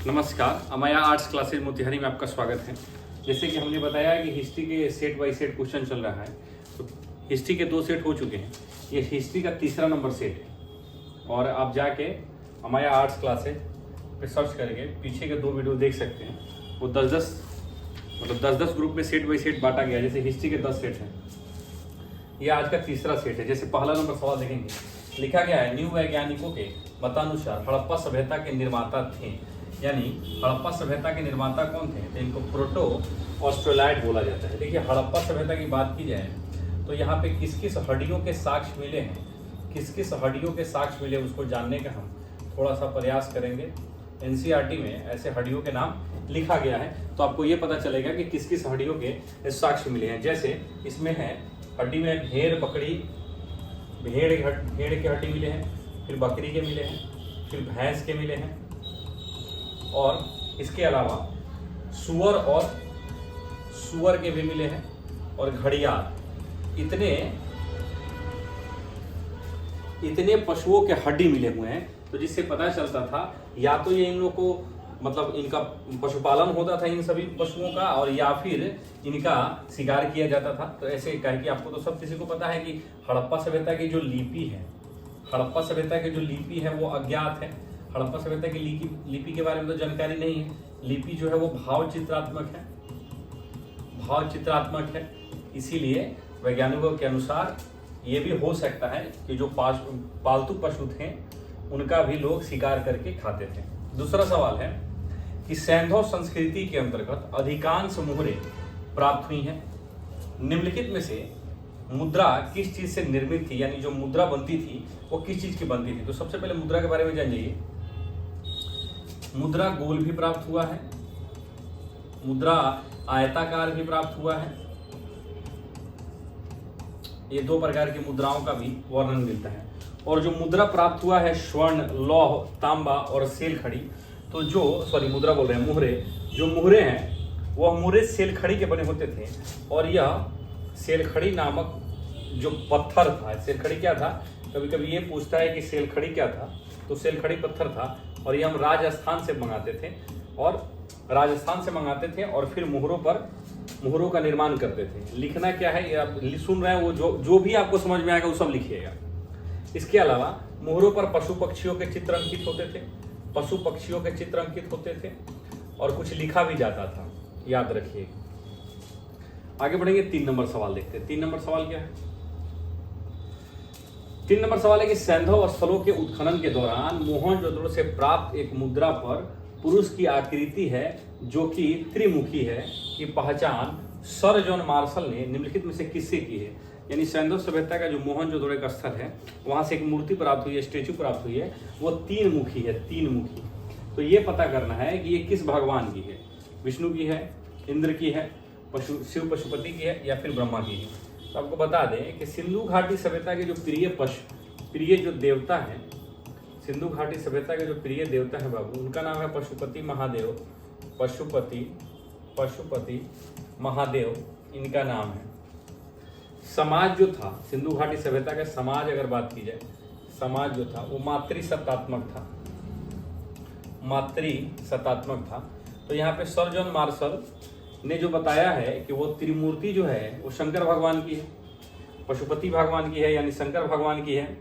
नमस्कार, अमाया arts classes Motihari में आपका स्वागत है। जैसे कि हमने बताया कि हिस्ट्री के सेट बाय सेट क्वेश्चन चल रहा है, तो हिस्ट्री के 2 सेट हो चुके हैं। ये हिस्ट्री का तीसरा नंबर सेट है और आप जाके अमाया आर्ट्स क्लासेज पे सर्च करके पीछे के 2 वीडियो देख सकते हैं। वो 10-10 ग्रुप में सेट बाय सेट बांटा गया। जैसे हिस्ट्री के 10 सेट हैं, ये आज का तीसरा सेट है। जैसे पहला नंबर सवाल देखेंगे, लिखा गया है न्यू वैज्ञानिकों के मतानुसार हड़प्पा सभ्यता के निर्माता थे। यानी हड़प्पा सभ्यता के निर्माता कौन थे? तो इनको प्रोटो ऑस्ट्रेलाइड बोला जाता है। देखिए, हड़प्पा सभ्यता की बात की जाए तो यहाँ पे किस किस हड्डियों के साक्ष्य मिले हैं, किस किस हड्डियों के साक्ष्य मिले, उसको जानने का हम थोड़ा सा प्रयास करेंगे। एनसीईआरटी में ऐसे हड्डियों के नाम लिखा गया है, तो आपको ये पता चलेगा कि किस किस हड्डियों के साक्ष्य मिले हैं। जैसे इसमें है हड्डी में भेड़ बकरी, भेड़ के हड्डी मिले हैं, फिर बकरी के मिले हैं, फिर भैंस के मिले हैं, और इसके अलावा सुअर के भी मिले हैं, और घड़ियाल। इतने पशुओं के हड्डी मिले हुए हैं, तो जिससे पता चलता था या तो ये इन लोगों को मतलब इनका पशुपालन होता था इन सभी पशुओं का, और या फिर इनका शिकार किया जाता था। तो ऐसे कहे कि आपको तो सब किसी को पता है कि हड़प्पा सभ्यता की जो लिपि है, हड़प्पा सभ्यता की जो लिपि है वो अज्ञात है। हड़प्पा सभ्यता की लिपि के बारे में तो जानकारी नहीं है। लिपि जो है वो भाव चित्रात्मक है। इसीलिए वैज्ञानिकों के अनुसार ये भी हो सकता है कि जो पालतू पशु थे उनका भी लोग शिकार करके खाते थे। दूसरा सवाल है कि सैंधव संस्कृति के अंतर्गत अधिकांश मुहरें प्राप्त हुई हैं। निम्नलिखित में से मुद्रा किस चीज से निर्मित थी? यानी जो मुद्रा बनती थी वो किस चीज की बनती थी? तो सबसे पहले मुद्रा के बारे में जान जाइए। मुद्रा गोल भी प्राप्त हुआ है, मुद्रा आयताकार भी प्राप्त हुआ है। ये 2 प्रकार की मुद्राओं का भी वर्णन मिलता है। और जो मुद्रा प्राप्त हुआ है स्वर्ण, लौह, तांबा और सेलखड़ी, तो जो मुद्रा बोल रहे हैं, मुहरे, जो मुहरे हैं वह मुहरे सेलखड़ी के बने होते थे। और यह सेलखड़ी नामक जो पत्थर था, सेलखड़ी क्या था? कभी कभी ये पूछता है कि सेलखड़ी क्या था, तो सेलखड़ी पत्थर था, और ये हम राजस्थान से मंगाते थे और फिर मुहरों का निर्माण करते थे। लिखना क्या है ये आप सुन रहे हैं, वो जो भी आपको समझ में आएगा वो सब लिखिएगा। इसके अलावा मुहरों पर पशु पक्षियों के चित्र अंकित होते थे, और कुछ लिखा भी जाता था, याद रखिए। आगे बढ़ेंगे, 3 नंबर सवाल देखते हैं। 3 नंबर सवाल क्या है? 3 नंबर सवाल है कि सैंधव स्थलों के उत्खनन के दौरान मोहनजोदड़ो से प्राप्त एक मुद्रा पर पुरुष की आकृति है जो कि त्रिमुखी है, की पहचान सर जॉन मार्शल ने निम्नलिखित में से किससे की है? यानी सैंधव सभ्यता का जो मोहनजोदड़ो का स्थल है वहां से एक मूर्ति प्राप्त हुई है, स्टेचू प्राप्त हुई है, वो 3 मुखी है, 3 मुखी। तो ये पता करना है कि ये किस भगवान की है, विष्णु की है, इंद्र की है, शिव पशुपति की है, या फिर ब्रह्मा की है। तो आपको बता दें कि सिंधु घाटी सभ्यता के जो प्रिय जो देवता है, सिंधु घाटी सभ्यता के जो प्रिय देवता है बाबू, उनका नाम है पशुपति महादेव, इनका नाम है। समाज जो था सिंधु घाटी सभ्यता का, समाज अगर बात की जाए, समाज जो था वो मातृसत्तात्मक था। तो यहाँ पे सर जॉन मार्शल ने जो बताया है कि वो त्रिमूर्ति जो है वो शंकर भगवान की है, पशुपति भगवान की है, यानी शंकर भगवान की है।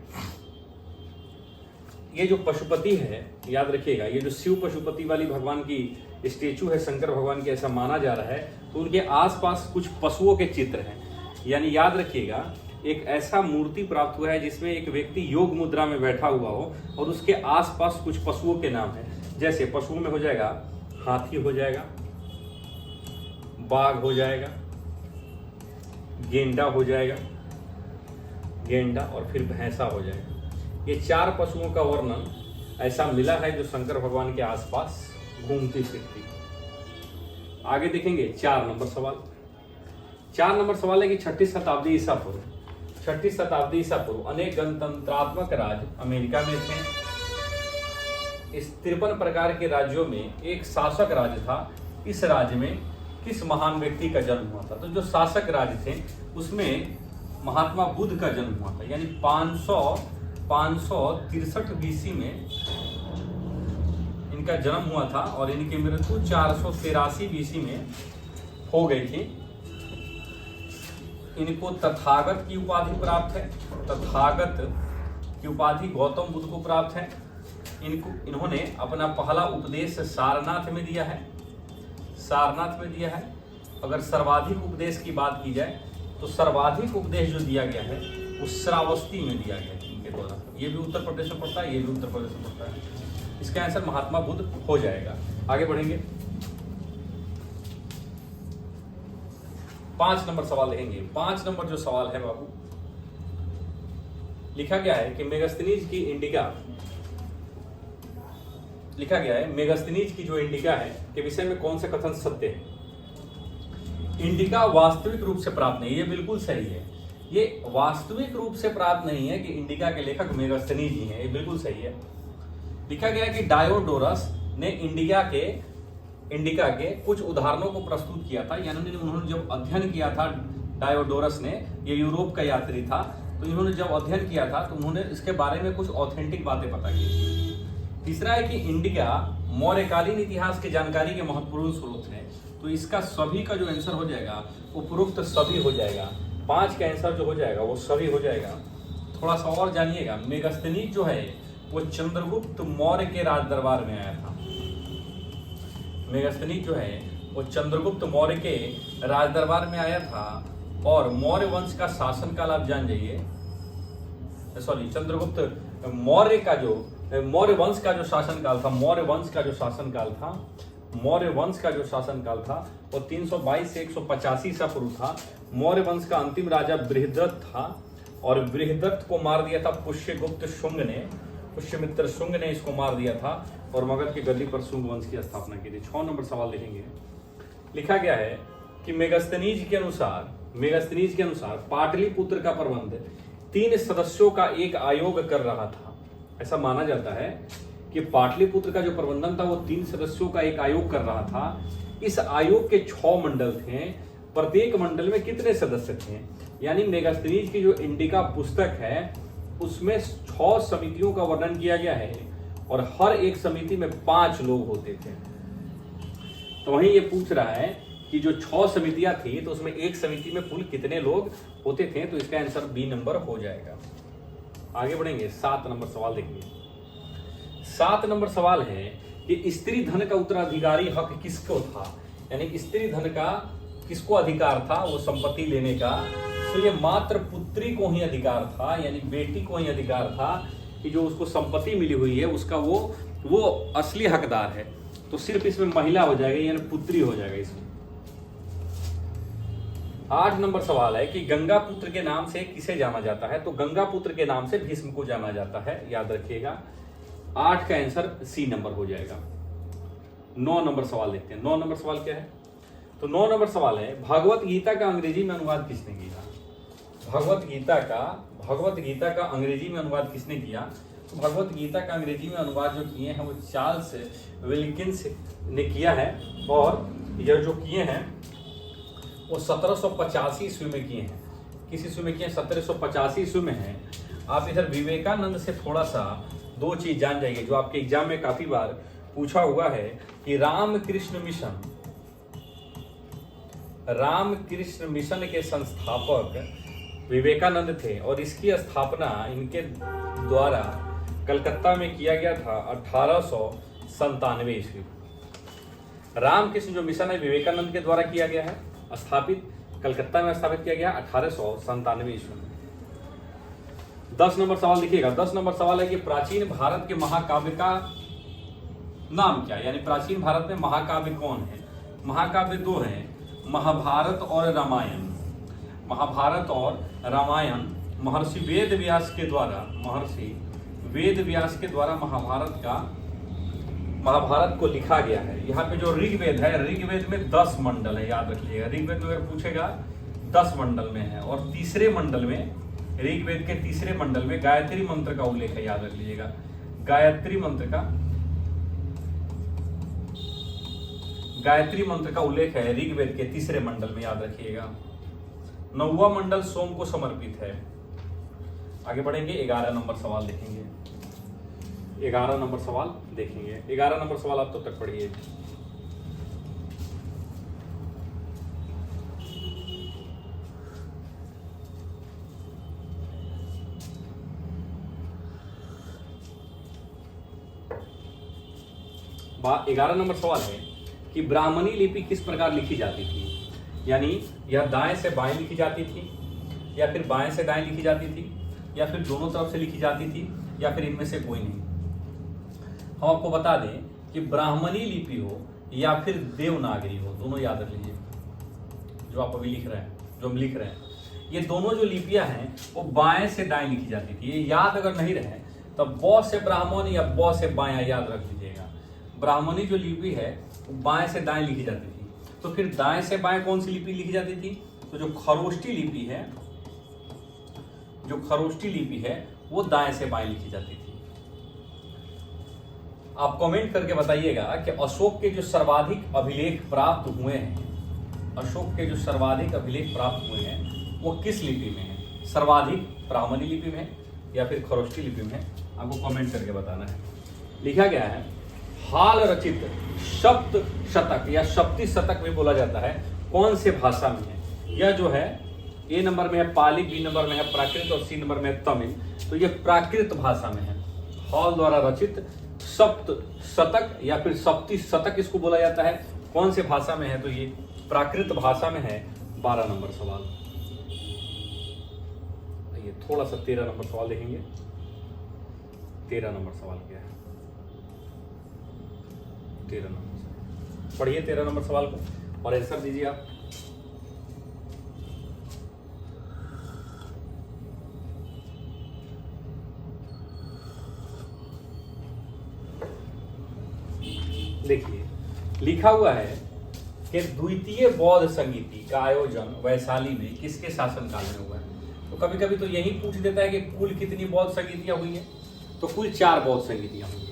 ये जो पशुपति है, याद रखिएगा, ये जो शिव पशुपति वाली भगवान की स्टेचू है शंकर भगवान की, ऐसा माना जा रहा है। तो उनके आसपास कुछ पशुओं के चित्र हैं, यानी याद रखिएगा एक ऐसा मूर्ति प्राप्त हुआ है जिसमें एक व्यक्ति योग मुद्रा में बैठा हुआ हो और उसके आसपास कुछ पशुओं के नाम है। जैसे पशुओं में हो जाएगा हाथी, हो जाएगा बाघ, हो जाएगा गेंडा, और फिर भैंसा हो जाएगा। ये 4 पशुओं का वर्णन ऐसा मिला है जो शंकर भगवान के आसपास घूमती फिरती। आगे देखेंगे 4 नंबर सवाल। 4 नंबर सवाल है कि 6ठी शताब्दी ईसा पूर्व अनेक गणतंत्रात्मक राज्य अमेरिका में थे। इस 53 प्रकार के राज्यों में एक शासक राज्य था। इस राज्य में किस महान व्यक्ति का जन्म हुआ था? तो जो शासक राज्य थे उसमें महात्मा बुद्ध का जन्म हुआ था। यानी 563 BC में इनका जन्म हुआ था और इनकी मृत्यु 483 BC में हो गई थी। इनको तथागत की उपाधि प्राप्त है, तथागत की उपाधि गौतम बुद्ध को प्राप्त है। इन्होंने अपना पहला उपदेश सारनाथ में दिया है, सारनाथ में दिया है। अगर सर्वाधिक उपदेश की बात की जाए तो सर्वाधिक उपदेश जो दिया गया है वो श्रावस्ती में दिया गया है इनके द्वारा। ये भी उत्तर प्रदेश में पड़ता है, ये भी उत्तर प्रदेश में पड़ता है। इसका आंसर महात्मा बुद्ध हो जाएगा। आगे बढ़ेंगे, 5 नंबर सवाल देखेंगे। 5 नंबर जो सवाल है बाबू, लिखा गया है कि मेगास्थनीज की इंडिका, लिखा गया है मेगास्थनीज की जो इंडिका है के विषय में कौन सा कथन सत्य है? इंडिका वास्तविक रूप से प्राप्त नहीं, ये बिल्कुल सही है। ये वास्तविक रूप से प्राप्त नहीं है कि इंडिका के लेखक मेगास्थनीज ही हैं, ये बिल्कुल सही है। लिखा गया है कि डायोडोरस ने इंडिका के कुछ उदाहरणों को प्रस्तुत किया था, यानी उन्होंने जब अध्ययन किया था, डायोडोरस ने, ये यूरोप का यात्री था, तो इन्होंने जब अध्ययन किया था तो उन्होंने इसके बारे में कुछ ऑथेंटिक बातें पता की। तीसरा है कि इंडिका मौर्यकालीन इतिहास की जानकारी के महत्वपूर्ण स्रोत है, तो इसका सभी का जो आंसर हो जाएगा उपरोक्त सभी हो जाएगा। 5 का आंसर जो हो जाएगा वो सभी हो जाएगा। थोड़ा सा और जानिएगा, मेगास्थनीज जो है वो चंद्रगुप्त मौर्य के राज दरबार में आया था। मेगास्थनीज जो है वो चंद्रगुप्त मौर्य के राज दरबार में आया था और मौर्य वंश का शासनकाल आप जान जाइए, सॉरी चंद्रगुप्त मौर्य का जो मौर्य वंश का जो शासनकाल था, मौर्य वंश का जो शासनकाल था, मौर्य वंश का जो शासनकाल था वो 322 से 185 ईसा पूर्व था। मौर्य वंश का अंतिम राजा बृहदत्त था और बृहदत्त को मार दिया था पुष्यगुप्त शुंग ने, पुष्यमित्र शुंग ने इसको मार दिया था और मगध की गद्दी पर शुंग वंश की स्थापना की थी। 6 नंबर सवाल देखेंगे। लिखा गया है कि मेगास्थनीज के अनुसार पाटलिपुत्र का प्रबंध 3 सदस्यों का एक आयोग कर रहा था। ऐसा माना जाता है कि पाटलिपुत्र का जो प्रबंधन था वो 3 सदस्यों का एक आयोग कर रहा था। इस आयोग के 6 मंडल थे, प्रत्येक मंडल में कितने सदस्य थे? यानी मेगास्थनीज की जो इंडिका पुस्तक है उसमें 6 समितियों का वर्णन किया गया है और हर एक समिति में 5 लोग होते थे। तो वहीं ये पूछ रहा है कि जो 6 समितियां थी तो उसमें एक समिति में कुल कितने लोग होते थे, तो इसका आंसर बी नंबर हो जाएगा। आगे बढ़ेंगे, 7 नंबर सवाल देखिए। 7 नंबर सवाल है कि स्त्री धन का उत्तराधिकारी हक किसको था? यानी स्त्री धन का किसको अधिकार था वो संपत्ति लेने का? तो ये मात्र पुत्री को ही अधिकार था, यानी बेटी को ही अधिकार था कि जो उसको संपत्ति मिली हुई है उसका वो असली हकदार है। तो सिर्फ इसमें महिला हो जाएगी, यानी पुत्री हो जाएगा इसमें। 8 नंबर सवाल है कि गंगा पुत्र के नाम से किसे जाना जाता है? तो गंगा पुत्र के नाम से भीष्म को जाना जाता है, याद रखिएगा। 8 का आंसर सी नंबर हो जाएगा। 9 नंबर सवाल देखते हैं। 9 नंबर सवाल क्या है? तो 9 नंबर सवाल है भगवत गीता का अंग्रेजी में अनुवाद किसने किया? भगवत गीता का अंग्रेजी में अनुवाद किसने किया? तो भगवत गीता का अंग्रेजी में अनुवाद जो किए हैं वो चार्ल्स विल्किंस ने किया है और ये जो किए हैं वो 1785 ईस्वी में किए हैं। किस ईस्वी में किए हैं? 1785 ईस्वी में है। आप इधर विवेकानंद से थोड़ा सा 2 चीज जान जाइए जो आपके एग्जाम में काफी बार पूछा हुआ है कि रामकृष्ण मिशन के संस्थापक विवेकानंद थे और इसकी स्थापना इनके द्वारा कलकत्ता में किया गया था 1897 ईस्वी। रामकृष्ण जो मिशन है विवेकानंद के द्वारा किया गया है, स्थापित कलकत्ता में स्थापित किया गया 1897 ईस्वी में। 10 नंबर सवाल देखिएगा। 10 नंबर सवाल है कि प्राचीन भारत के महाकाव्य का नाम क्या? यानी प्राचीन भारत में महाकाव्य कौन है? महाकाव्य 2 हैं, महाभारत और रामायण। महाभारत और रामायण महर्षि वेद व्यास के द्वारा महाभारत को लिखा गया है। यहाँ पे जो ऋग्वेद है, ऋग्वेद में 10 मंडल है, याद रखिएगा। ऋग्वेद में अगर पूछेगा 10 मंडल में है और तीसरे मंडल में, ऋग्वेद के तीसरे मंडल में गायत्री मंत्र का उल्लेख है, याद रख लीजिएगा। गायत्री मंत्र का उल्लेख है ऋग्वेद के तीसरे मंडल में, याद रखिएगा। 9वां मंडल सोम को समर्पित है। आगे बढ़ेंगे, 11 नंबर सवाल देखेंगे। 11 नंबर सवाल देखेंगे। 11 नंबर सवाल आप तब तक पढ़िए। ग्यारह नंबर सवाल है कि ब्राह्मणी लिपि किस प्रकार लिखी जाती थी, यानी यह दाएं से बाएं लिखी जाती थी, या फिर बाएं से दाएं लिखी जाती थी, या फिर दोनों तरफ से लिखी जाती थी, या फिर इनमें से कोई नहीं। हम आपको बता दें कि ब्राह्मणी लिपि हो या फिर देवनागरी हो, दोनों याद रख लीजिए। जो आप अभी लिख रहे हैं, जो हम लिख रहे हैं, ये दोनों जो लिपियां हैं वो बाएं से दाएं लिखी जाती थी। ये याद अगर नहीं रहे तब ब से ब्राह्मण या ब से बाया याद रख लीजिएगा। ब्राह्मणी जो लिपि है वो बाएं से दाएं लिखी जाती थी। तो फिर दाएं से बाएं कौन सी लिपि लिखी जाती थी? तो जो खरोष्टी लिपि है, जो खरोष्टी लिपि है वो दाएं से बाएं लिखी जाती थी। आप कमेंट करके बताइएगा कि अशोक के जो सर्वाधिक अभिलेख प्राप्त हुए हैं, अशोक के जो सर्वाधिक अभिलेख प्राप्त हुए हैं वो किस लिपि में है? सर्वाधिक ब्राह्मणी लिपि में या फिर खरोष्टी लिपि में? आपको कमेंट करके बताना है। लिखा गया है हाल रचित सप्त शतक या सप्ती शतक भी बोला जाता है, कौन से भाषा में है? यह जो है ए नंबर में है पाली, बी नंबर में है प्राकृत और सी नंबर में है तमिल। तो यह प्राकृत भाषा में है। हॉल द्वारा रचित सप्त शतक या फिर सप्ती शतक इसको बोला जाता है, कौन से भाषा में है? तो ये प्राकृत भाषा में है। 12 नंबर सवाल। ये थोड़ा सा 13 नंबर सवाल देखेंगे। 13 नंबर सवाल क्या है? 13 नंबर पढ़िए 13 नंबर सवाल को और आंसर दीजिए आप। देखिए लिखा हुआ है कि द्वितीय बौद्ध संगीति का आयोजन वैशाली में किसके शासनकाल में हुआ है? तो कभी कभी तो यही पूछ देता है कि कुल कितनी बौद्ध संगीतियां हुई है। तो कुल 4 बौद्ध संगीतियां हुई है।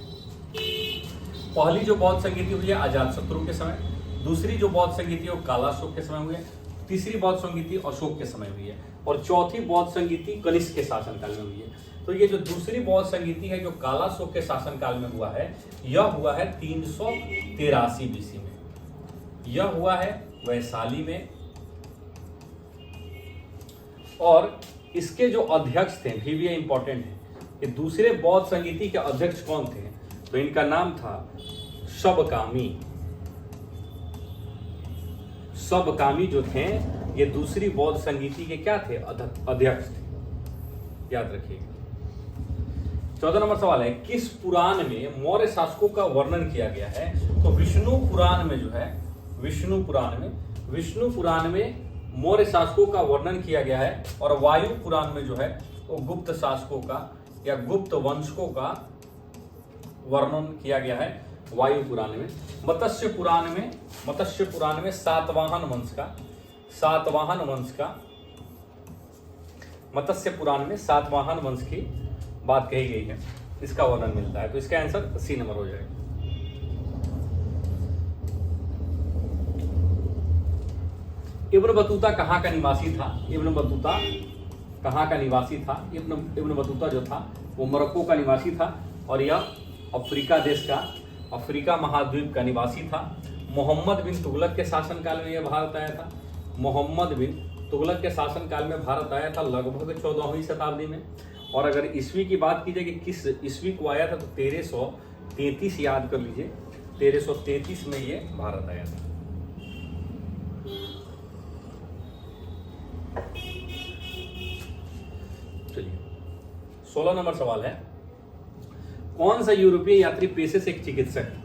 पहली जो बौद्ध संगीति हुई है अजातशत्रु के समय, दूसरी जो बौद्ध संगीति है वो कालाशोक के समय हुई है, तीसरी बौद्ध संगीति अशोक के समय हुई है, और चौथी बौद्ध संगीति कनिष्क के शासनकाल में हुई है। तो ये जो दूसरी बौद्ध संगीति है जो कालाशोक के शासनकाल में हुआ है, यह हुआ है 383 बीसी में। यह हुआ है वैशाली में। और इसके जो अध्यक्ष थे भी इंपॉर्टेंट है कि दूसरे बौद्ध संगीति के अध्यक्ष कौन थे? तो इनका नाम था सबकामी। सबकामी जो थे ये दूसरी बौद्ध संगीति के क्या थे? अध्यक्ष थे, याद रखिएगा। 14 नंबर सवाल है किस पुराण में मौर्य शासकों का वर्णन किया गया है? तो विष्णु पुराण में जो है, विष्णु पुराण में मौर्य शासकों का वर्णन किया गया है, और वायु पुराण में जो है वो गुप्त शासकों का या गुप्त वंशकों का वर्णन किया गया है वायु पुराण में। मत्स्य पुराण में सातवाहन मत्स्य पुराण में सातवाहन वंश की बात कही गई है, इसका वर्णन मिलता है। तो इसका आंसर सी नंबर हो जाएगा। इब्न बतूता कहाँ का निवासी था? इब्न बतूता कहाँ का निवासी था? इब्न बतूता जो था वो मोरक्को का निवासी था, और यह अफ्रीका देश का, अफ्रीका महाद्वीप का निवासी था। मोहम्मद बिन तुगलक के शासनकाल में यह भारत आया था। मोहम्मद बिन तुगलक के शासनकाल में भारत आया था लगभग 14वीं शताब्दी में। और अगर ईस्वी की बात की जाए कि किस ईस्वी को आया था, तो 1333 याद कर लीजिए। 1333 में ये भारत आया था। चलिए 16 नंबर सवाल है कौन सा यूरोपीय यात्री पेशे से एक चिकित्सक था?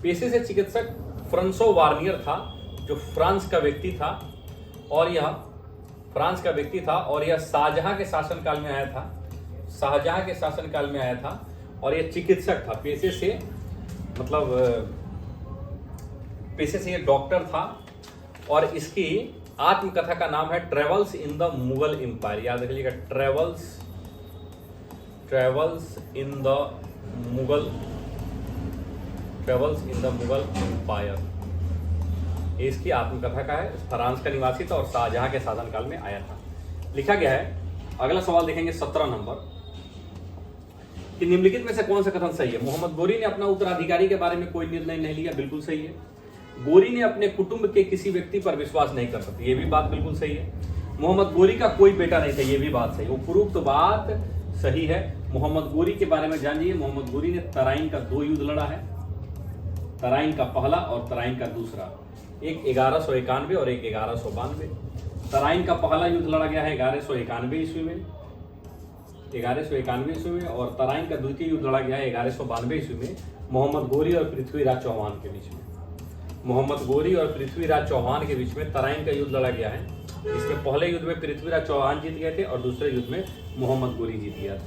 पेशे से चिकित्सक फ्रांसो वार्नियर था, जो फ्रांस का व्यक्ति था, और यह शाहजहां के शासनकाल में आया था। और यह चिकित्सक था पेशे से, मतलब पेशे से यह डॉक्टर था। और इसकी आत्मकथा का नाम है travels in the Mughal empire. याद रखिएगा, travels in the Mughal empire, ये इसकी आत्मकथा का है। फ्रांस का निवासी था और शाहजहां के शासनकाल में आया था। लिखा गया है। अगला सवाल देखेंगे 17 नंबर कि निम्नलिखित में से कौन सा कथन सही है। मोहम्मद गोरी ने अपना उत्तराधिकारी के बारे में कोई निर्णय नहीं लिया, बिल्कुल सही है। गोरी ने अपने कुटुंब के किसी व्यक्ति पर विश्वास नहीं कर सकते, ये भी बात बिल्कुल सही है। मोहम्मद गोरी का कोई बेटा नहीं था, ये भी बात सही है। उपरोक्त बात सही है। मोहम्मद गोरी के बारे में जानिए। मोहम्मद गोरी ने तराइन का 2 युद्ध लड़ा है, तराइन का पहला और तराइन का दूसरा, एक 1191 और एक 1192। तराइन का पहला युद्ध लड़ा गया है 1191 ईस्वी में, 1191 ईस्वी में, और तराइन का द्वितीय युद्ध लड़ा गया है 1192 ईस्वी में, मोहम्मद गोरी और पृथ्वीराज चौहान के बीच में। मोहम्मद गोरी और पृथ्वीराज चौहान के बीच में तराइन का युद्ध लड़ा गया है। इसमें पहले युद्ध में पृथ्वीराज चौहान जीत गए थे और दूसरे युद्ध में मोहम्मद गोरी जीत गया था।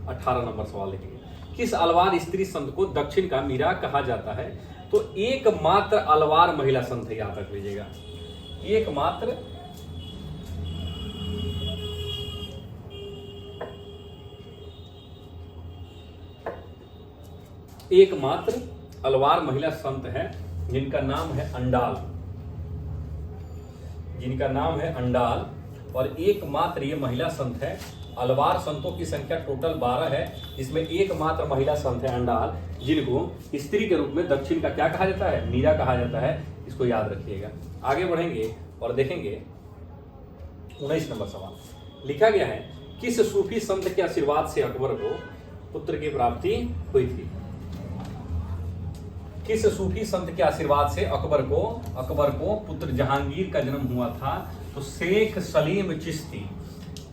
18 नंबर सवाल देखिए। किस अलवार स्त्री संत को दक्षिण का मीरा कहा जाता है? तो एकमात्र अलवार महिला संत है, याद रख लीजिएगा। एकमात्र अलवार महिला संत है जिनका नाम है अंडाल, और एकमात्र ये महिला संत है। अलवार संतों की संख्या टोटल 12 है, इसमें एकमात्र महिला संत है अंडाल, जिनको स्त्री के रूप में दक्षिण का क्या कहा जाता है? मीरा कहा जाता है। इसको याद रखिएगा। आगे बढ़ेंगे और देखेंगे 19 नंबर सवाल। लिखा गया है, किस सूफी संत के आशीर्वाद से अकबर को पुत्र की प्राप्ति हुई थी? किस सूफी संत के आशीर्वाद से अकबर को पुत्र जहांगीर का जन्म हुआ था? तो शेख सलीम चिश्ती,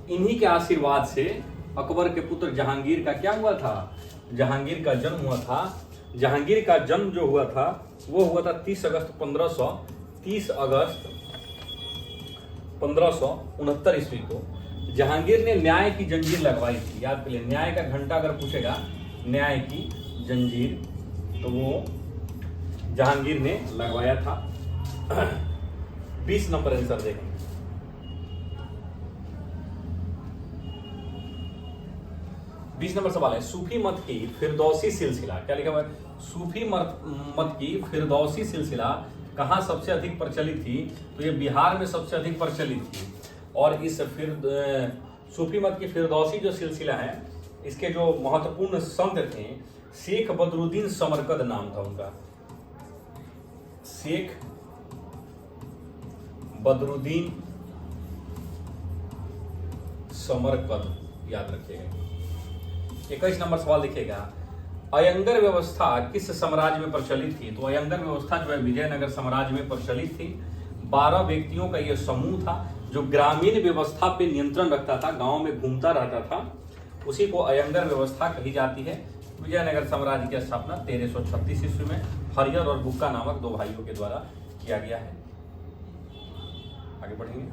इन्हीं के आशीर्वाद से अकबर के पुत्र जहांगीर का क्या हुआ था? जहांगीर का जन्म हुआ था। जहांगीर का जन्म जो हुआ था वो हुआ था 30 अगस्त 1569 ईस्वी को। जहांगीर ने न्याय की जंजीर लगवाई थी, याद कर लिए। न्याय का घंटा अगर पूछेगा, न्याय की जंजीर, तो वो जहांगीर ने लगवाया था। 20 नंबर आंसर देखेंगे। 20 नंबर सवाल है, सूफी मत की फिरदौसी सिलसिला, क्या लिखा हुआ है? सूफी मत की फिरदौसी सिलसिला कहाँ सबसे अधिक प्रचलित थी? तो ये बिहार में सबसे अधिक प्रचलित थी। और इस सूफी मत की फिरदौसी जो सिलसिला है, इसके जो महत्वपूर्ण संत थे, शेख बदरुद्दीन समरकंद नाम था उनका। शेख बदरुद्दीन समरकंद, याद रखिएगा। 21 नंबर सवाल देखिएगा, अयंगर व्यवस्था किस साम्राज्य में प्रचलित थी? तो अयंगर व्यवस्था जो है विजयनगर साम्राज्य में प्रचलित थी। 12 व्यक्तियों का यह समूह था जो ग्रामीण व्यवस्था पे नियंत्रण रखता था, गांव में घूमता रहता था, उसी को अयंगर व्यवस्था कही जाती है। विजयनगर साम्राज्य की स्थापना 1336 ईस्वी में हरिहर और बुक्का नामक 2 भाइयों के द्वारा किया गया है। आगे बढ़ेंगे।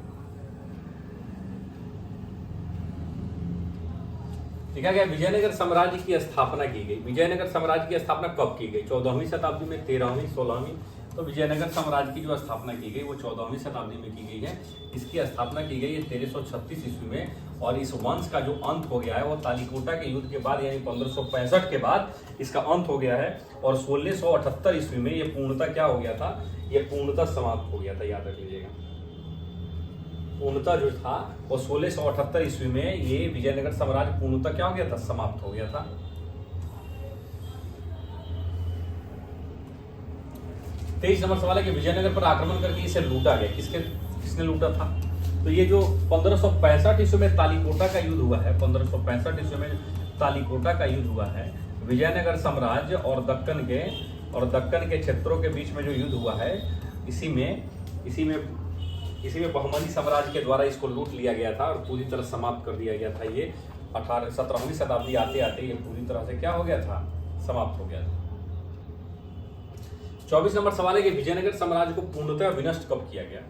लिखा गया, विजयनगर साम्राज्य की स्थापना की गई। विजयनगर साम्राज्य की स्थापना कब की गई? 14वीं शताब्दी में, 13वीं, 16वीं। तो विजयनगर साम्राज्य की जो स्थापना की गई वो 14वीं शताब्दी में की गई है। इसकी स्थापना की गई है 1336 ईस्वी में, और इस वंश का जो अंत हो गया है वो तालीकोटा के युद्ध के बाद, यानी 1565 के बाद इसका अंत हो गया है। और 1678 ईस्वी में ये पूर्णतः क्या हो गया था? ये पूर्णतः समाप्त हो गया था, याद रख लीजिएगा। पूर्णतः जो था वो 1678 ईस्वी में ये विजयनगर साम्राज्य पूर्णतः क्या हो गया था? समाप्त हो गया था। 23 नंबर सवाल है कि विजयनगर पर आक्रमण करके इसे लूटा गया। किसने लूटा था? तो ये जो 1565 ईस्वी में तालीकोटा का युद्ध हुआ है, 1565 ईस्वी में तालीकोटा का युद्ध हुआ है, विजयनगर साम्राज्य और दक्कन के क्षेत्रों के बीच में जो युद्ध हुआ है, इसी में बहमनी साम्राज्य के द्वारा इसको लूट लिया गया था और पूरी तरह समाप्त कर दिया गया था। ये 17वीं शताब्दी आते आते ये पूरी तरह से क्या हो गया था? समाप्त हो गया था। 24 नंबर सवाल है कि विजयनगर साम्राज्य को पूर्णतः विनष्ट कब किया गया?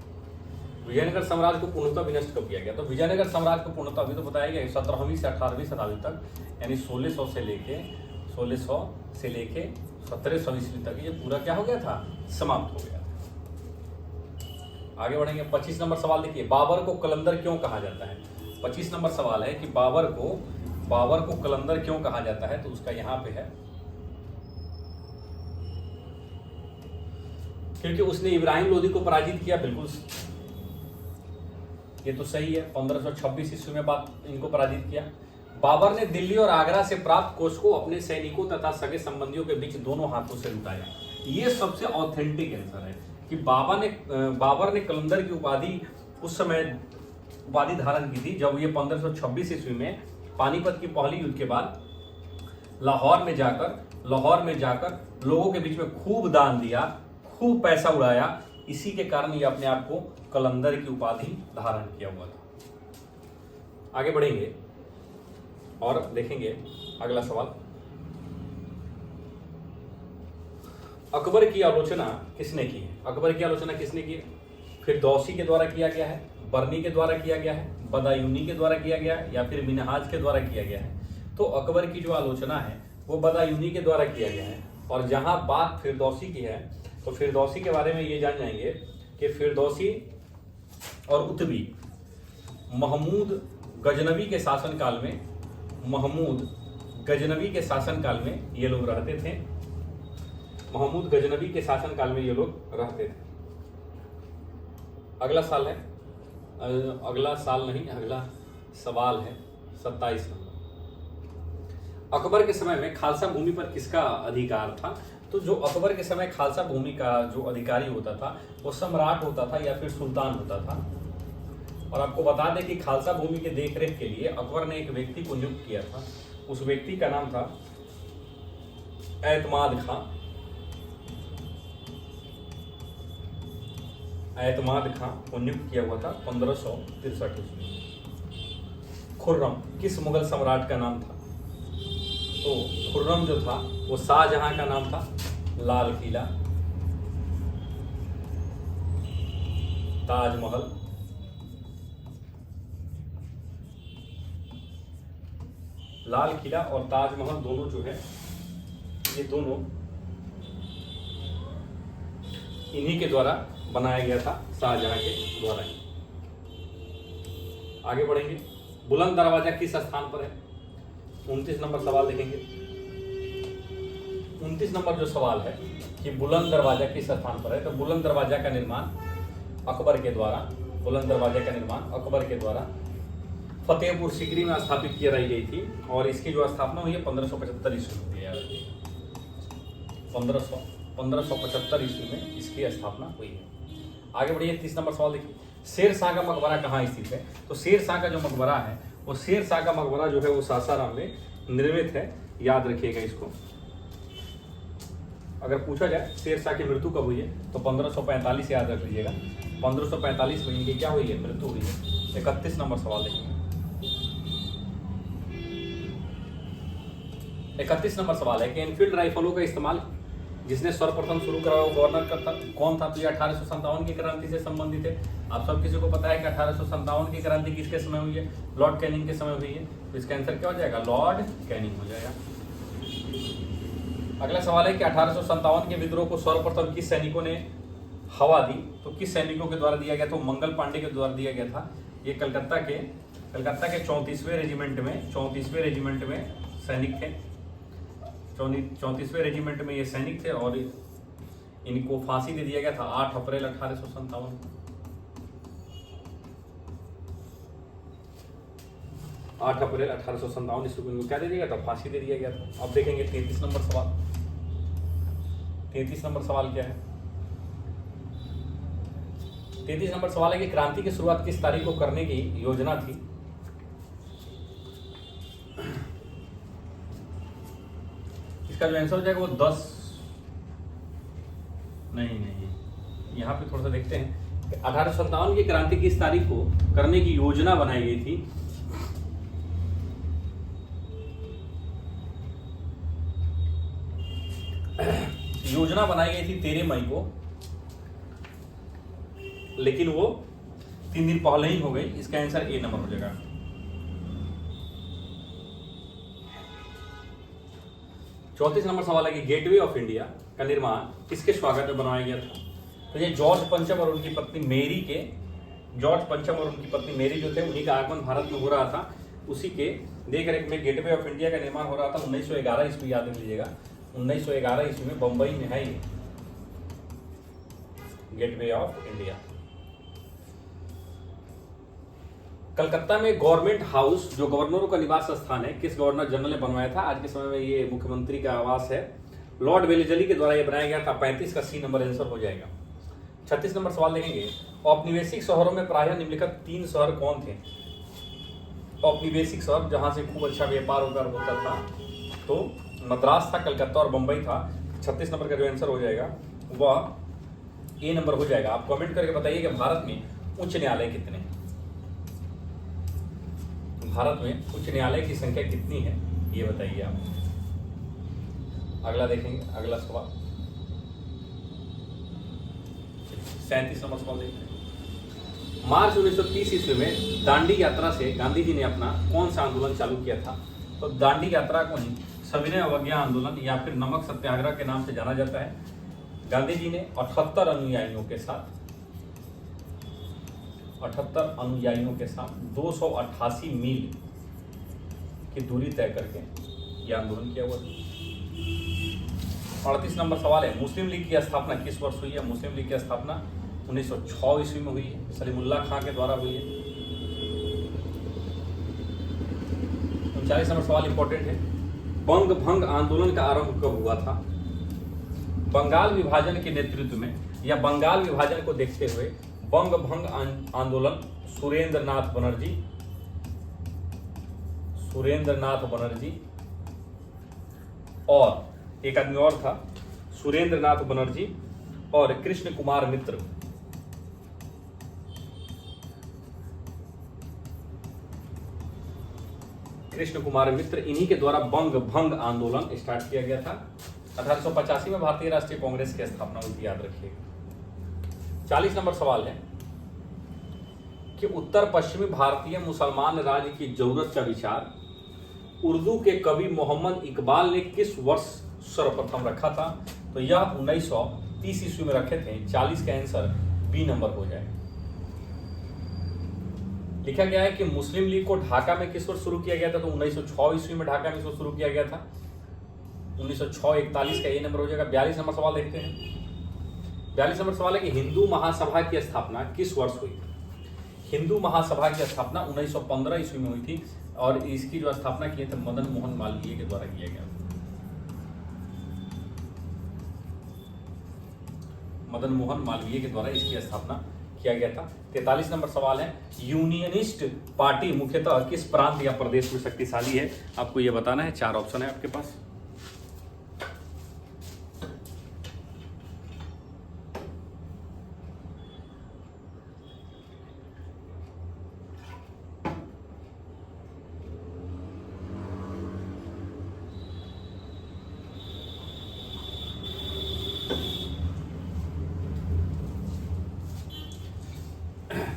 विजयनगर साम्राज्य को पूर्णतः विनष्ट कब किया गया? तो विजयनगर साम्राज्य को पूर्णतः अभी तो बताया गया 17वीं से 18वीं शताब्दी तक, यानी 1600 से लेके 1700 ईस्वी तक ये पूरा क्या हो गया था? समाप्त हो गया था। आगे बढ़ेंगे। 25 नंबर सवाल देखिए, बाबर को कलंदर क्यों कहा जाता है? 25 नंबर सवाल है कि बाबर को कलंदर क्यों कहा जाता है? तो उसका यहाँ पे है, क्योंकि उसने इब्राहिम लोदी को पराजित किया। बिल्कुल ये तो सही है। 1526 ईस्वी में इनको पराजित किया। बाबर ने दिल्ली और आगरा से प्राप्त कोष को अपने सैनिकों तथा सगे संबंधियों के बीच दोनों हाथों से लुटाया। ये सबसे ऑथेंटिक आंसर है कि बाबर ने कलंदर की उपाधि उस समय उपाधि धारण की थी जब ये 1526 ईस्वी में पानीपत की पहली युद्ध के बाद लाहौर में जाकर लोगों के बीच में खूब दान दिया, खूब पैसा उड़ाया। इसी के कारण ये अपने आप को कलंदर की उपाधि धारण किया हुआ था। आगे बढ़ेंगे और देखेंगे अगला सवाल। अकबर की आलोचना किसने की है? अकबर की आलोचना किसने की है? फिरदौसी के द्वारा किया गया है, बर्नी के द्वारा किया गया है, बदायूनी के द्वारा किया गया है, या फिर मिनहाज के द्वारा किया गया है? तो अकबर की जो आलोचना है वो बदायूनी के द्वारा किया गया है। और जहां बात फिरदौसी की है तो फिरदौसी के बारे में ये जान जाएंगे कि फिरदौसी और उतबी महमूद गजनवी के शासनकाल में ये लोग रहते थे। महमूद गजनवी के शासनकाल में ये लोग रहते थे। अगला सवाल है 27 नंबर। अकबर के समय में खालसा भूमि पर किसका अधिकार था? तो जो अकबर के समय खालसा भूमि का जो अधिकारी होता था वो सम्राट होता था या फिर सुल्तान होता था। और आपको बता दें कि खालसा भूमि के देखरेख के लिए अकबर ने एक व्यक्ति को नियुक्त किया था। उस व्यक्ति का नाम था एतमाद खां को नियुक्त किया हुआ था 1563 ईस्वी। खुर्रम किस मुगल सम्राट का नाम था? तो खुर्रम जो था वो शाहजहां का नाम था। लाल किला, ताजमहल, लाल किला और ताजमहल दोनों जो है ये दोनों इन्हीं के द्वारा बनाया गया था, शाहजहां के द्वारा ही। आगे बढ़ेंगे। बुलंद दरवाजा किस स्थान पर है? 29 नंबर सवाल देखेंगे। 29 नंबर जो सवाल है कि बुलंद दरवाजा किस स्थान पर है, तो बुलंद दरवाजा का निर्माण अकबर के द्वारा फतेहपुर सीकरी में स्थापित की गई थी। और इसकी जो स्थापना हुई है 1575 ईस्वी में हुई है। 1575 ईस्वी में इसकी स्थापना हुई है। आगे बढ़िए 30 नंबर सवाल देखिए। शेर शाह का मकबरा कहाँ स्थित है? तो शेर शाह का जो मकबरा है वो शेर शाह का मकबरा जो है वो सासाराम में निर्मित है। याद रखिएगा इसको। अगर पूछा जाए शेर शाह की मृत्यु कब हुई है तो 1545 याद रख लीजिएगा। 1545 में इनकी क्या हुई है? मृत्यु हुई है। 31 नंबर सवाल देखेंगे। 31 नंबर सवाल है कि एनफील्ड राइफलों का इस्तेमाल जिसने सर्वप्रथम शुरू करा वो गवर्नर कौन था? तो ये 1857 की क्रांति से संबंधित है। आप सब किसी को पता है कि 1857 की क्रांति किसके समय हुई है? लॉर्ड कैनिंग के समय हुई है। तो इसका आंसर क्या हो जाएगा? लॉर्ड कैनिंग हो जाएगा। अगला सवाल है कि 1857 के विद्रोह को सर्वप्रथम किस सैनिकों ने हवा दी? तो किस सैनिकों के द्वारा दिया गया? तो मंगल पांडे के द्वारा दिया गया था। ये कलकत्ता के 34वें रेजिमेंट में सैनिक थे। 34वें रेजिमेंट में ये सैनिक थे और इनको फांसी दे दिया गया था 8 अप्रैल 1857 को। 8 अप्रैल 1857 ईस्वी को क्या दे दिया गया था? फांसी दे दिया गया था। अब देखेंगे 33 नंबर सवाल। 33 नंबर सवाल क्या है? 33 नंबर सवाल है कि क्रांति की शुरुआत किस तारीख को करने की योजना थी? इसका जो आंसर हो जाएगा वो 10 नहीं, यहाँ पे थोड़ा सा देखते हैं। 1857 की क्रांति किस तारीख को करने की योजना बनाई गई थी? योजना बनाई गई थी 13 मई को, लेकिन वो 3 दिन पहले ही हो गई। इसका आंसर ए नंबर हो जाएगा। 34 नंबर सवाल है कि गेटवे ऑफ इंडिया का निर्माण किसके स्वागत में बनवाया गया था? तो ये जॉर्ज पंचम और उनकी पत्नी मेरी जो थे उन्हीं का आगमन भारत में हो रहा था। उसी के देख रेख में गेटवे ऑफ इंडिया का निर्माण हो रहा था। 1911 ईस्वी याद रख लीजिएगा। 1911 ईस्वी में बंबई में है ये गेटवे ऑफ इंडिया। कलकत्ता में गवर्नमेंट हाउस जो गवर्नरों का निवास स्थान है, किस गवर्नर जनरल ने बनवाया था? आज के समय में ये मुख्यमंत्री का आवास है, लॉर्ड वेलेजली के द्वारा ये बनाया गया था। 35 का सी नंबर आंसर हो जाएगा। 36 नंबर सवाल देखेंगे, औपनिवेशिक शहरों में प्रायः निम्नलिखित 3 शहर कौन थे? औपनिवेशिक शहर जहां से खूब अच्छा व्यापार होता था, तो मद्रास था, कलकत्ता और बंबई था। 36 नंबर का जो आंसर हो जाएगा वह ए नंबर हो जाएगा। आप कमेंट करके बताइए कि भारत में उच्च न्यायालय कितने हैं? भारत में उच्च न्यायालय की संख्या कितनी है, ये बताइए आप। अगला देखेंगे, अगला सवाल 37 नंबर सवाल देखते हैं। मार्च 1930 ईस्वी में दांडी यात्रा से गांधी जी ने अपना कौन सा आंदोलन चालू किया था? तो दांडी यात्रा को ही सविनय अवज्ञा आंदोलन या फिर नमक सत्याग्रह के नाम से जाना जाता है। गांधी जी ने 78 अनुयायियों के साथ 288 मील की दूरी तय करके यह आंदोलन किया हुआ था। 38 नंबर सवाल है, मुस्लिम लीग की स्थापना किस वर्ष हुई है? मुस्लिम लीग की स्थापना 1906 ईस्वी में हुई है, सलीमुल्लाह खां के द्वारा हुई है। 39 नंबर सवाल इंपॉर्टेंट है, बंग भंग आंदोलन का आरंभ कब हुआ था? बंगाल विभाजन के नेतृत्व में या बंगाल विभाजन को देखते हुए बंग भंग आंदोलन सुरेंद्र नाथ बनर्जी और एक आदमी और था, सुरेंद्र नाथ बनर्जी और कृष्ण कुमार मित्र। इन्हीं के द्वारा बंग भंग आंदोलन स्टार्ट किया गया था। 1885 में भारतीय राष्ट्रीय कांग्रेस की स्थापना हुई थी, याद रखिएगा। 40 नंबर सवाल है कि उत्तर पश्चिमी भारतीय मुसलमान राज्य की जरूरत का विचार उर्दू के कवि मोहम्मद इकबाल ने किस वर्ष सर्वप्रथम रखा था? तो यह 1930 ईस्वी में रखे थे। 40 का आंसर बी नंबर हो जाए। लिखा गया है कि मुस्लिम लीग को ढाका में किस वर्ष शुरू किया गया था? तो 1906 ईस्वी में ढाका में इसको शुरू किया गया था। 1906 41 का ये नंबर हो जाएगा। 42 नंबर सवाल देखते हैं। 42 नंबर सवाल है कि हिंदू महासभा की स्थापना किस वर्ष हुई? हिंदू महासभा की स्थापना 1915 ईस्वी में हुई थी और इसकी जो स्थापना किए थे मदन मोहन मालवीय के द्वारा किया गया। मदन मोहन मालवीय के द्वारा इसकी स्थापना किया गया था। 43 नंबर सवाल है, यूनियनिस्ट पार्टी मुख्यतः किस प्रांत या प्रदेश में शक्तिशाली है? आपको यह बताना है। 4 ऑप्शन है आपके पास।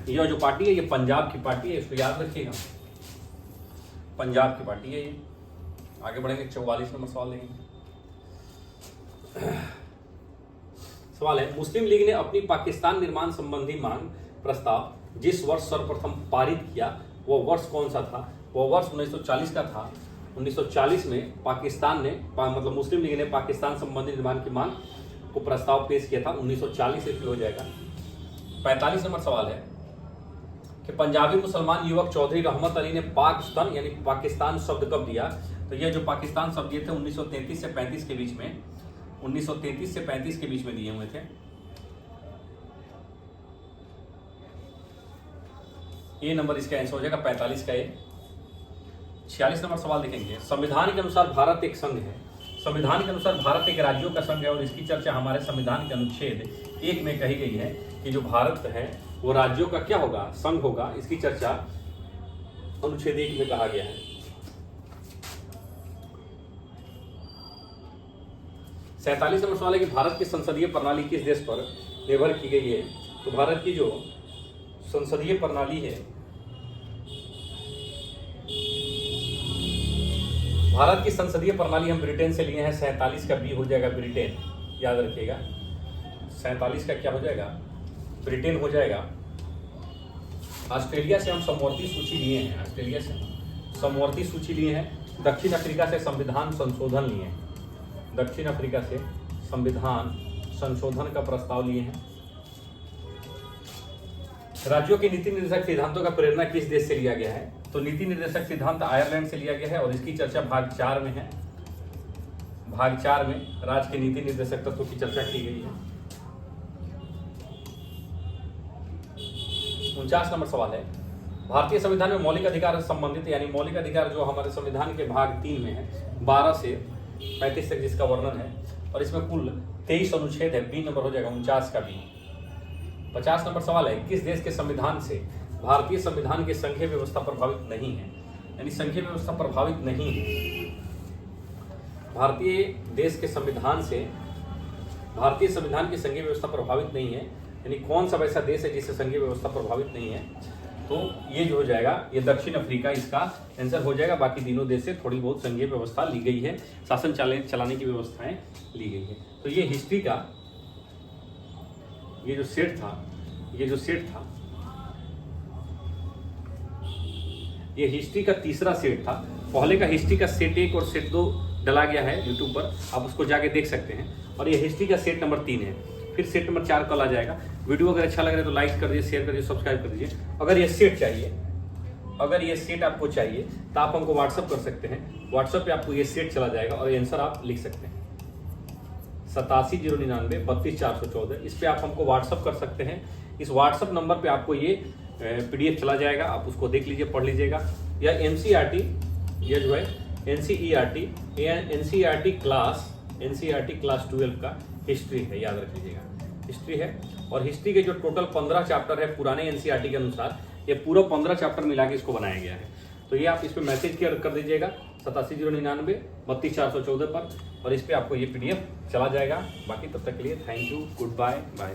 यह जो पार्टी है ये पंजाब की पार्टी है, इसको याद रखिएगा, पंजाब की पार्टी है ये। आगे बढ़ेंगे, 44 नंबर सवाल लेंगे। सवाल है, मुस्लिम लीग ने अपनी पाकिस्तान निर्माण संबंधी मांग प्रस्ताव जिस वर्ष सर्वप्रथम पारित किया वो वर्ष कौन सा था? वो वर्ष 1940 का था। 1940 में पाकिस्तान ने मतलब मुस्लिम लीग ने पाकिस्तान संबंधी निर्माण की मांग को प्रस्ताव पेश किया था। 1940 ईस्वी हो जाएगा। 45 नंबर सवाल है कि पंजाबी मुसलमान युवक चौधरी रहमत अली ने पाकिस्तान यानी पाकिस्तान शब्द कब दिया? तो यह जो पाकिस्तान शब्द दिए थे 1933 से 35 के बीच में, 1933 से 35 के बीच में दिए हुए थे। ये नंबर इसका आंसर हो जाएगा 45 का ये। 46 नंबर सवाल देखेंगे। संविधान के अनुसार भारत एक संघ है। संविधान के अनुसार भारत एक राज्यों का संघ है और इसकी चर्चा हमारे संविधान के अनुच्छेद 1 में कही गई है कि जो भारत है वो राज्यों का क्या होगा? संघ होगा। इसकी चर्चा अनुच्छेद 1 में कहा गया है। 47 नंबर सवाल है कि भारत की संसदीय प्रणाली किस देश पर निर्भर की गई है? तो भारत की जो संसदीय प्रणाली है, भारत की संसदीय प्रणाली हम ब्रिटेन से लिए हैं। 47 का बी हो जाएगा ब्रिटेन, याद रखिएगा। 47 का क्या हो जाएगा? ब्रिटेन हो जाएगा। ऑस्ट्रेलिया से हम समवर्ती सूची लिए हैं, ऑस्ट्रेलिया से समवर्ती सूची लिए हैं। दक्षिण अफ्रीका से संविधान संशोधन लिए हैं, दक्षिण अफ्रीका से संविधान संशोधन का प्रस्ताव लिए हैं। राज्यों के नीति निर्देशक सिद्धांतों का प्रेरणा किस देश से लिया गया है? तो नीति निर्देशक सिद्धांत आयरलैंड से लिया गया है और इसकी चर्चा भाग 4 में है। भाग 4 में राज्य के नीति निर्देशक तत्वों की चर्चा की गई है। 49 नंबर सवाल है, भारतीय संविधान में मौलिक अधिकार से संबंधित यानी मौलिक अधिकार जो हमारे संविधान के भाग 3 में है 12 से 35 तक जिसका वर्णन है और इसमें कुल 23 अनुच्छेद है। बी नंबर हो जाएगा 49 का बी। 50 नंबर सवाल है, किस देश के संविधान से भारतीय संविधान की संघीय व्यवस्था प्रभावित नहीं है? यानी संघीय व्यवस्था प्रभावित नहीं है। भारतीय देश के संविधान से भारतीय संविधान की संघीय व्यवस्था प्रभावित नहीं है, यानी कौन सा वैसा देश है जिससे संघीय व्यवस्था प्रभावित नहीं है? तो ये जो हो जाएगा ये दक्षिण अफ्रीका इसका आंसर हो जाएगा। बाकी तीनों देश से थोड़ी बहुत संघीय व्यवस्था ली गई है, शासन चलाने की व्यवस्थाएं ली गई है। तो ये हिस्ट्री का ये जो सेट था ये हिस्ट्री का तीसरा सेट था। पहले का हिस्ट्री का सेट 1 और सेट 2 डला गया है यूट्यूब पर, आप उसको जाके देख सकते हैं। और ये हिस्ट्री का सेट नंबर 3 है। फिर सेट नंबर 4 कल आ जाएगा। वीडियो अगर अच्छा लग रहा है तो लाइक कर दीजिए, शेयर कर दीजिए, सब्सक्राइब कर दीजिए। अगर ये सेट आपको चाहिए तो आप हमको व्हाट्सअप कर सकते हैं। व्हाट्सअप पे आपको ये सेट चला जाएगा और आंसर आप लिख सकते हैं 870993 32 414। इस पर आप हमको व्हाट्सअप कर सकते हैं। इस व्हाट्सअप नंबर पे आपको ये PDF चला जाएगा, आप उसको देख लीजिए, पढ़ लीजिएगा। या NCERT ये जो है NCERT क्लास 12 का हिस्ट्री है, याद रख लीजिएगा, हिस्ट्री है। और हिस्ट्री के जो टोटल 15 चैप्टर है पुराने NCERT के अनुसार, ये पूरा 15 चैप्टर मिला के इसको बनाया गया है। तो ये आप इस पर मैसेज कर दीजिएगा 870993 32 414 पर और इस पर आपको ये PDF चला जाएगा। बाकी तब तक के लिए thank you, good bye, bye.